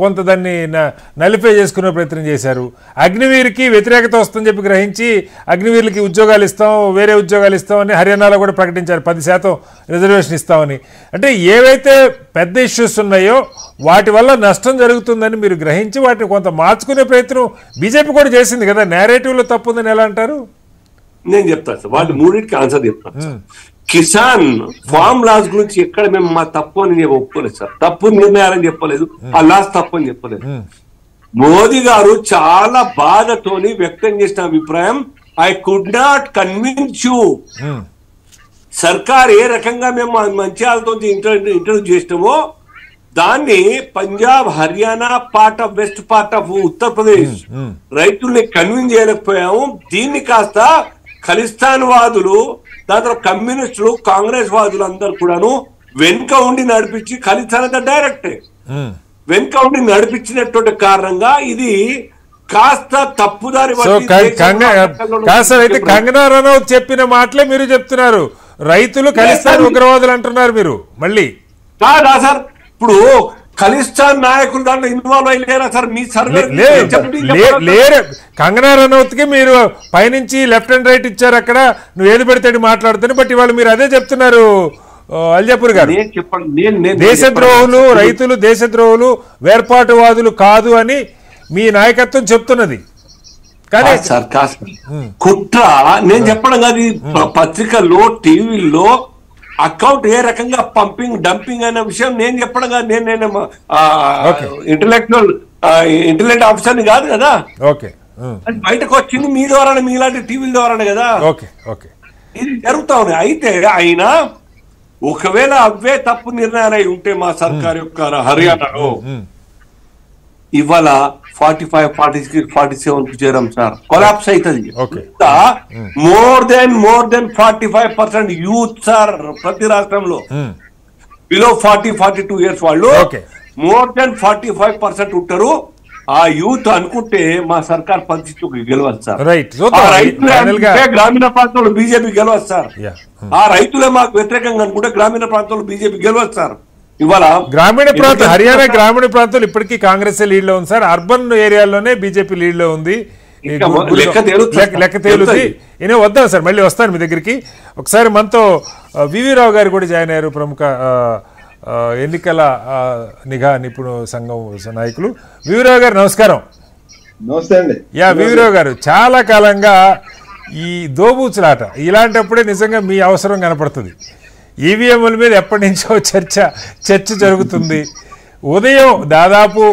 కొంత దాన్ని నలిఫై చేసుకునే ప్రయత్నం చేశారు. అగ్నివీర్కి వ్యతిరేకత వస్తుందని చెప్పి గ్రహించి అగ్నివీర్లకి ఉద్యోగాలు ఇస్తాం, వేరే ఉద్యోగాలు ఇస్తామని హర్యానాలో కూడా ప్రకటించారు, 10% రిజర్వేషన్ ఇస్తామని. అంటే ఏవైతే పెద్ద ఇష్యూస్ ఉన్నాయో వాటి వల్ల నష్టం జరుగుతుందని మీరు గ్రహించి వాటిని కొంత మార్చుకునే ప్రయత్నం బీజేపీ కూడా చేసింది కదా. నేరేటివ్లో తప్పు ఉందని ఎలా అంటారు? నేను చెప్తాను సార్, వాటి మూడింటికి ఆన్సర్ చెప్తాను సార్. కిసాన్ ఫార్మ్ లాస్ గురించి ఎక్కడ మేము మా తప్పు అని నేను ఒప్పుకోలేదు సార్. తప్పు నిర్ణయాలని చెప్పలేదు, ఆ లాస్ తప్పు అని చెప్పలేదు. మోదీ గారు చాలా బాధతోని వ్యక్తం చేసిన అభిప్రాయం, I could not convince you. సర్కార్ ఏ రకంగా మేము మంచిర్యాలతో ఇంట్రడ్యూస్ చేసినామో దాన్ని Punjab, Haryana, part of west part of Uttar Pradesh రైతుల్ని కన్విన్స్ చేయలేకపోయాము. దీన్ని కాస్త ఖలిస్తాన్ వాదులు, దాని తర్వాత కమ్యూనిస్టులు, కాంగ్రెస్ వాదులు అందరు కూడాను వెనుక ఉండి నడిపించి, ఖలిస్తాన్ అంతా డైరెక్టే వెనుక ఉండి నడిపించినటువంటి కారణంగా ఇది కాస్త తప్పుదారి. అయితే కంగనా రనౌత్ చెప్పిన మాటలే మీరు చెప్తున్నారు, రైతులు ఖలిస్తాన్ ఉగ్రవాదులు అంటున్నారు మీరు మళ్ళీ. కాదా సార్, ఇప్పుడు ఖలిస్తాన్ నాయకులు దాంట్లో ఇన్వాల్వ్ అయ్యారా సార్? మీ సర్వే లేరు. కంగనా రనౌత్ కి మీరు పైనుంచి లెఫ్ట్ అండ్ రైట్ ఇచ్చారు, అక్కడ నువ్వు ఏది పెడితే మాట్లాడుతాను. బట్ ఇవాళ మీరు అదే చెప్తున్నారు అల్జాపూర్ గారు, దేశద్రోహులు రైతులు, దేశద్రోహులు వేర్పాటువాదులు కాదు అని మీ నాయకత్వం చెప్తున్నది. కానీ కుట్ర నేను చెప్పడం కాదు, పత్రికల్లో టీవీల్లో అకౌంట్ ఏ రకంగా పంపింగ్ డంపింగ్ అనే విషయం నేను చెప్పడం కాదు. నేను ఇంటెలెక్ట్ ఆఫీసర్ని కాదు కదా. అది బయటకు వచ్చింది మీ ద్వారానే, మీలాంటి టీవీల ద్వారానే కదా ఇది జరుగుతా ఉంది. అయితే అయినా ఒకవేళ అవే తప్పు నిర్ణయాలు అయి ఉంటే మా సర్కార్ యొక్క హర్యానాలో ఇవాళ 45, 46, 47 చేరాం సార్, కొలాప్స్ అవుతుంది. మోర్ దెన్ 45% యూత్ సార్ ప్రతి రాష్ట్రంలో బిలో 40, 42 ఇయర్స్ వాళ్ళు మోర్ దెన్ 45% ఉంటారు. ఆ యూత్ అనుకుంటే మా సర్కార్ పరిస్థితి గెలవచ్చు సార్. గ్రామీణ ప్రాంతంలో బీజేపీ గెలవచ్చు సార్. ఆ రైతులే మాకు వ్యతిరేకంగా అనుకుంటే గ్రామీణ ప్రాంతంలో బీజేపీ గెలవచ్చు సార్. ఇవాళ గ్రామీణ ప్రాంతం, హర్యానా గ్రామీణ ప్రాంతాలు ఇప్పటికీ కాంగ్రెస్ లీడ్ లో ఉంది సార్. అర్బన్ ఏరియాలోనే బీజేపీ లీడ్ లో ఉంది. లెక్క తేలుతుంది. నేను వద్దాం సార్, మళ్ళీ వస్తాను మీ దగ్గరికి. ఒకసారి మనతో వివి రావు గారు కూడా జాయిన్ అయ్యారు, ప్రముఖ ఎన్నికల నిఘా నిపుణుల సంఘం నాయకులు. వివి రావు గారు నమస్కారం. నమస్తే అండి. వివి రావు గారు, చాలా కాలంగా ఈ దోబూచులాట ఇలాంటప్పుడే నిజంగా మీ అవసరం కనపడుతుంది. ఈవీఎంల మీద ఎప్పటి నుంచో చర్చ జరుగుతుంది. ఉదయం దాదాపు